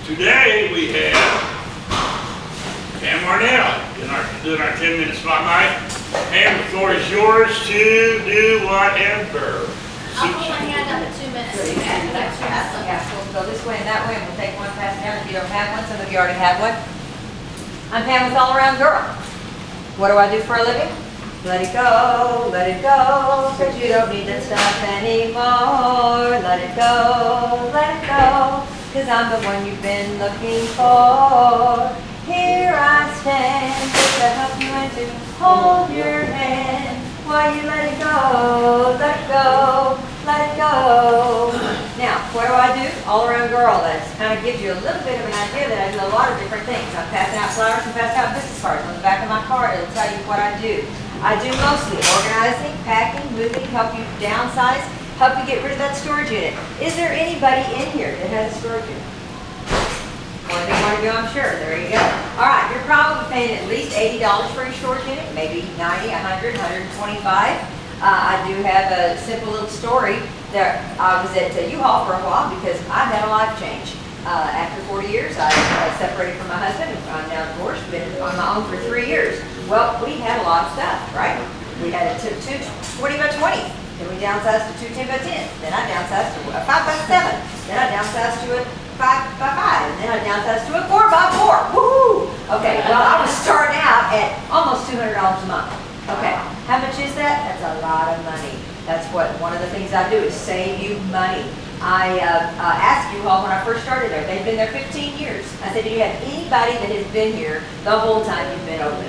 Today we have Arnell doing our 10-minute spotlight. And the floor is yours to do whatever. I'll put my hand up in 2 minutes. Yeah, so we'll go this way and that way, and we'll take one pass down if you don't have one. Some of you already have one. I'm Pamela's all-around girl. What do I do for a living? Let it go, cause you don't need this stuff anymore. Let it go, cause I'm the one you've been looking for. Here I stand, just to help you and to hold your hand. While you let it go, let it go, let it go. Now, what do I do? All-around girl. That kind of gives you a little bit of an idea that I do a lot of different things. I'm passing out flowers and passing out business cards. On the back of my card, it'll tell you what I do. I do mostly organizing, packing, moving, help you downsize, help you get rid of that storage unit. Is there anybody in here that has a storage unit? One thing you want to do, I'm sure. There you go. All right, you're probably paying at least $80 for your storage unit, maybe 90, 100, 125. I do have a simple little story. I was at U-Haul for a while because I had a life change. After 40 years, I separated from my husband. I'm now divorced, been on my own for 3 years. Well, we had a lot of stuff, right? We had a 20 by 20. Then we downsized to 2 10 by 10. Then I downsized to a 5 by 7. Then I downsized to a 5 by 5. And then I downsized to a 4 by 4. Woohoo! Okay, well, I was starting out at almost $200 a month. Okay, how much is that? That's a lot of money. That's what one of the things I do is save you money. I asked you all when I first started there. They've been there 15 years. I said, do you have anybody that has been here the whole time you've been open?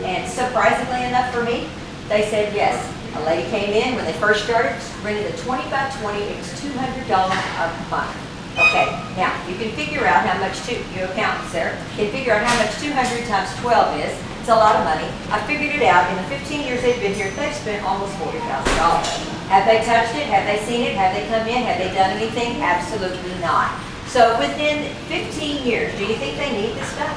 And surprisingly enough for me, they said yes. A lady came in when they first started, rented a 20 by 20. It was $200 a month. Okay, now you can figure out how much, you accountants there, can figure out how much 200 times 12 is. It's a lot of money. I figured it out. In the 15 years they've been here, they've spent almost $40,000. Have they touched it? Have they seen it? Have they come in? Have they done anything? Absolutely not. So within 15 years, do you think they need this stuff?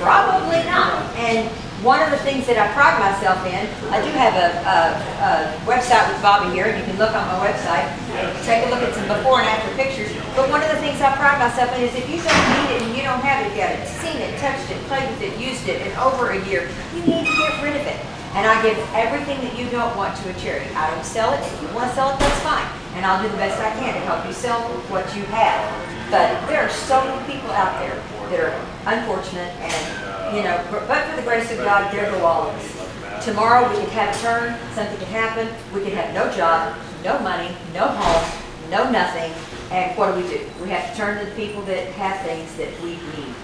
Probably not. And one of the things that I pride myself in, I do have a website with Bobby here, and you can look on my website and take a look at some before and after pictures. But one of the things I pride myself in is if you don't need it and you don't have it yet, seen it, touched it, played with it, used it in over a year, you need to get rid of it. And I give everything that you don't want to a charity. I don't sell it. If you want to sell it, that's fine. And I'll do the best I can to help you sell what you have. But there are so many people out there that are unfortunate and, you know, but for the grace of God, there go all of us. Tomorrow we could have a turn, something could happen, we could have no job, no money, no home, no nothing, and what do? We have to turn to the people that have things that we need.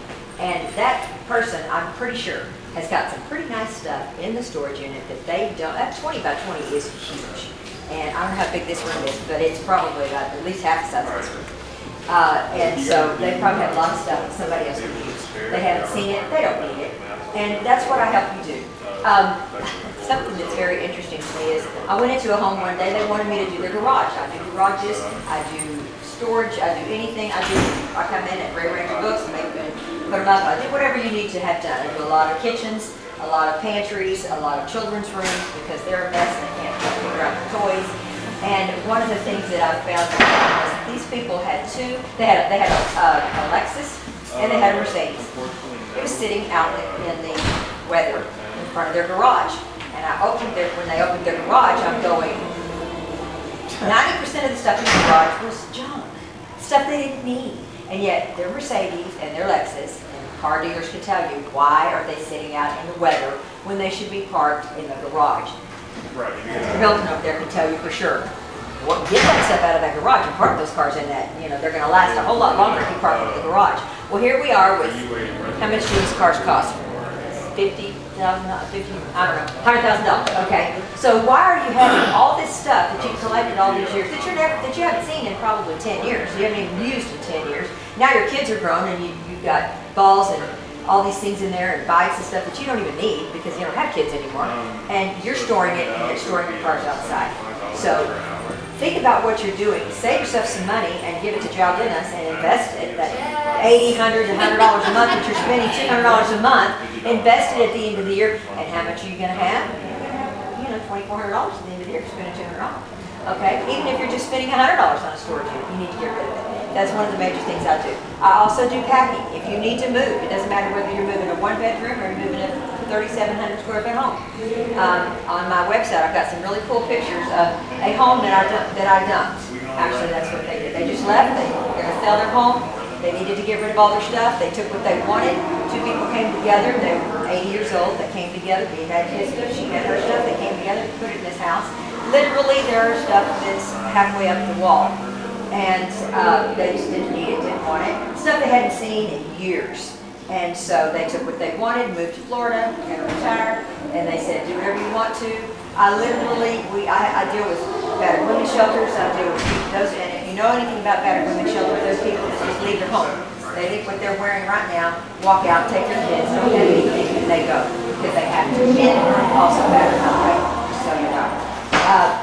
And that person, I'm pretty sure, has got some pretty nice stuff in the storage unit that they don't. That 20 by 20 is huge. And I don't know how big this room is, but it's probably about at least half the size of this room. And so they probably have a lot of stuff that somebody else could use. They haven't seen it, they don't need it. And that's what I help you do. Something that's very interesting to me is I went into a home one day, they wanted me to do their garage. I do garages, I do storage, I do anything. I come in and rearrange your books and put them up. I do whatever you need to have done. I do a lot of kitchens, a lot of pantries, a lot of children's rooms because they're a mess and they can't figure out the toys. And one of the things that I found was these people had they had a Lexus and they had a Mercedes. It was sitting out in the weather in front of their garage. And when they opened their garage, I'm going, 90% of the stuff in the garage was junk, stuff they didn't need. And yet their Mercedes and their Lexus, and car dealers can tell you, why are they sitting out in the weather when they should be parked in the garage? Right. Milton over there can tell you for sure. Well, get that stuff out of that garage and park those cars in that. You know, they're going to last a whole lot longer if you park them in the garage. Well, here we are with, how much do these cars cost? $50,000, I don't know, $100,000. Okay. So why are you having all this stuff that you've collected all these years that you haven't seen in probably 10 years? You haven't even used in 10 years. Now your kids are grown and you've got balls and all these things in there and bikes and stuff that you don't even need because you don't have kids anymore. And you're storing it and you're storing your cars outside. So think about what you're doing. Save yourself some money and give it to Jobless and invest it. That $80, $100, $100 a month that you're spending $200 a month, invest it at the end of the year. And how much are you going to have? You're going to have, you know, $2,400 at the end of the year for spending $200. Okay? Even if you're just spending $100 on a storage unit, you need to get rid of it. That's one of the major things I do. I also do packing. If you need to move, it doesn't matter whether you're moving a 1-bedroom or you're moving a 3,700 square foot home. On my website, I've got some really cool pictures of a home that I dumped. Actually, that's what they did. They just left. They were going to sell their home. They needed to get rid of all their stuff. They took what they wanted. 2 people came together. They were 80 years old. They came together. He had his stuff. She had her stuff. They came together to put it in this house. Literally, there are stuff that's halfway up the wall. And they just didn't need it, didn't want it. Stuff they hadn't seen in years. And so they took what they wanted, moved to Florida, and retired. And they said, do whatever you want to. I literally, I deal with battered women's shelters. I deal with those, and if you know anything about battered women's shelters, those people that just leave their home. They leave what they're wearing right now, walk out, take their kids, don't have anything, and they go because they have to. Men are also battered, right? So you know,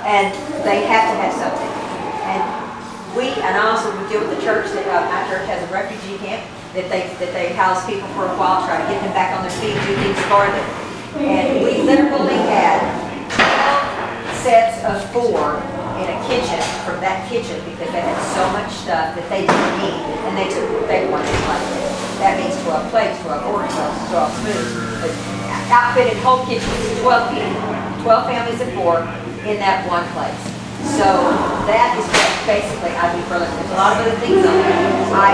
and they have to have something. And I also would deal with the church. That my church has a refugee camp that they house people for a while, try to get them back on their feet, do things for them. And we literally had 12 sets of 4 in a kitchen from that kitchen because they had so much stuff that they didn't need, and they took what they wanted. That means 12 plates, 12 forks, 12 spoons, outfitted whole kitchens, 12 people, 12 families of 4 in that one place. So that is what basically I do for a living. There's a lot of other things on there. I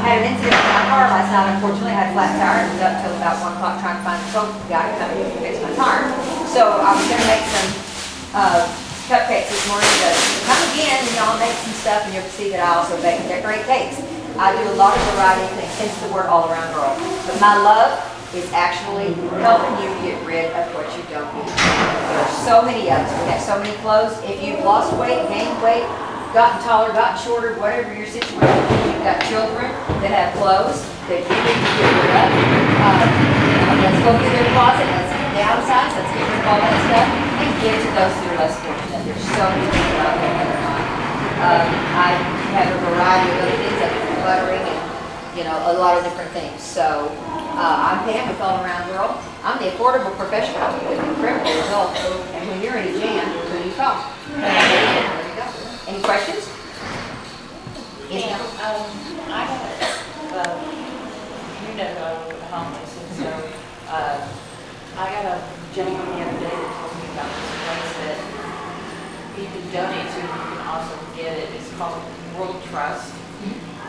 had an incident with my car last night. Unfortunately, I had a flat tire. I was up till about 1 o'clock trying to find the tow guy to come in and fix my tire. So I was going to make some cupcakes this morning. To come again, and y'all make some stuff, and you'll see that I also bake and decorate cakes. I do a lot of variety of things, hence the word all around girl. But my love is actually helping you get rid of what you don't need. There are so many of us. We have so many clothes. If you've lost weight, gained weight, gotten taller, gotten shorter, whatever your situation is, you've got children that have clothes that you need to get rid of. Let's go through their closet. Let's downsize. Let's get rid of all that stuff and give to those who are less fortunate. There's so many people out there that are not. I have a variety of other things. I do decluttering and a lot of different things. So I'm Pam with All Around Girl. I'm the affordable professional with incredible results. And when you're in a jam, who do you call? There you go. Any questions? Yes, ma'am. I have, homeless, and so I got a gentleman the other day that told me about this place that you can donate to, and you can also get it. It's called World Trust,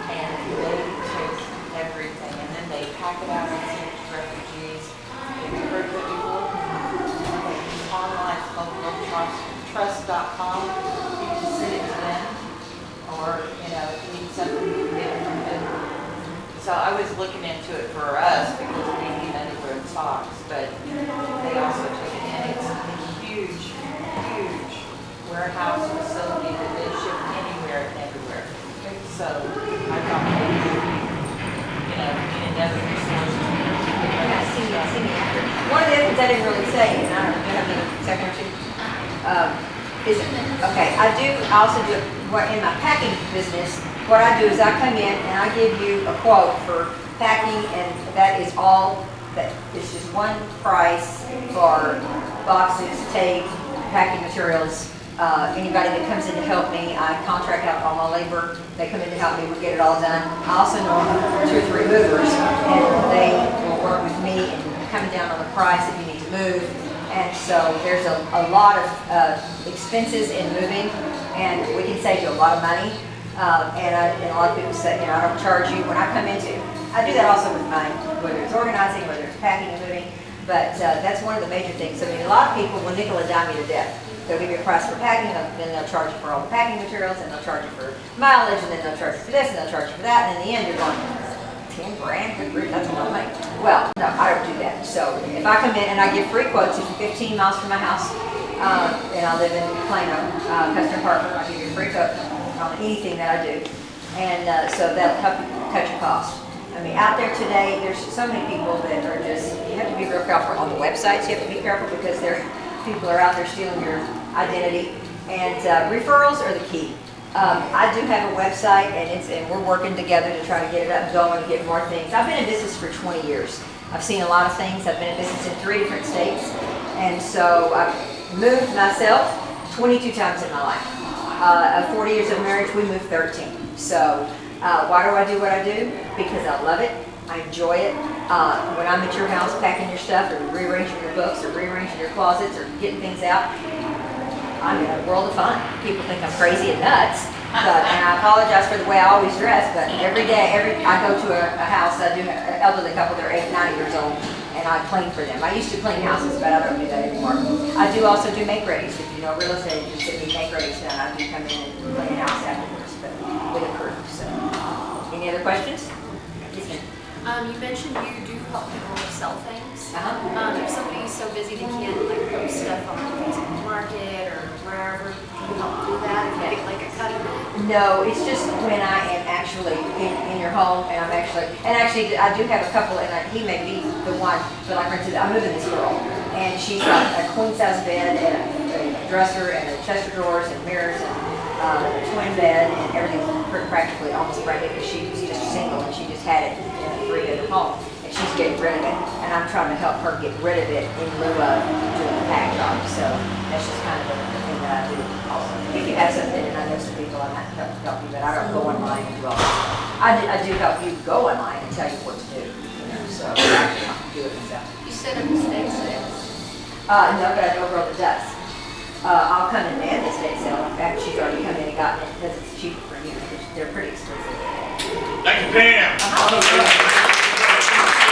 and they take everything, and then they pack it out and send it to refugees. Have you heard of it before? It's online, it's called worldtrust.com. You can send it to them, or, if you need something, you can get it from them. So I was looking into it for us because we need anywhere in socks, but they also take it in. It's a huge, huge warehouse facility that they ship anywhere and everywhere. So I thought maybe, need another resource to One of the other things I didn't really say, and I don't know if you have a second or two, I also do, in my packing business, what I do is I come in and I give you a quote for packing, and that is all, that it's just one price for boxes, tape, packing materials. Anybody that comes in to help me, I contract out all my labor. They come in to help me, we get it all done. I also know 2 or 3 movers, and they will work with me and coming down on the price if you need to move. And so there's a lot of expenses in moving, and we can save you a lot of money. And a lot of people say, I don't charge you when I come into. I do that also with mine, whether it's organizing, whether it's packing and moving. But that's one of the major things. I mean, a lot of people will nickel and dime you to death. They'll give you a price for packing, then they'll charge you for all the packing materials, and they'll charge you for mileage, and then they'll charge you for this, and they'll charge you for that, and in the end you're going, 10 grand, good grief, that's what I make. Well, no, I don't do that. So if I come in and I give free quotes, if you're 15 miles from my house, and I live in Plano, Custer Harbor, I give you a free quote on anything that I do, and so that'll help you cut your cost. I mean, out there today, there's so many people that are just, you have to be real careful on the websites, you have to be careful because people are out there stealing your identity, and referrals are the key. I do have a website, and we're working together to try to get it up and going and get more things. I've been in business for 20 years. I've seen a lot of things. I've been in business in 3 different states, and so I've moved myself 22 times in my life. Of 40 years of marriage, we moved 13. So Why do I do what I do? Because I love it. I enjoy it. When I'm at your house packing your stuff or rearranging your books or rearranging your closets or getting things out, I'm in a world of fun. People think I'm crazy and nuts, and I apologize for the way I always dress, but every day, I go to a house, I do an elderly couple, they're 80, 90 years old, and I clean for them. I used to clean houses, but I don't do that anymore. I do also do make-readies. If you know real estate, you get me make-readies done. I do come in and clean a house afterwards, but with a crew, so. Any other questions? Yes, ma'am. You mentioned you do help people sell things. Uh-huh. If somebody's so busy they can't like post stuff on Facebook Market or wherever, can you help do that? If you get like a cut of it? No, it's just when I am actually in your home and I'm actually I do have a couple and he may be the one, but like for instance, I'm moving this girl and she's got a queen size bed and a dresser and a chest of drawers and mirrors and a twin bed and everything's practically almost brand new because she's just single and she just had it in a 3-bedroom home and she's getting rid of it and I'm trying to help her get rid of it in lieu of doing the pack job. So that's just kind of the thing that I do also. If you have something and I know some people, I might help you, but I don't go online and do all that. I do help you go online and tell you what to do, so I can do it myself. You set up estate sales. No, but I know a girl that does. I'll come and manage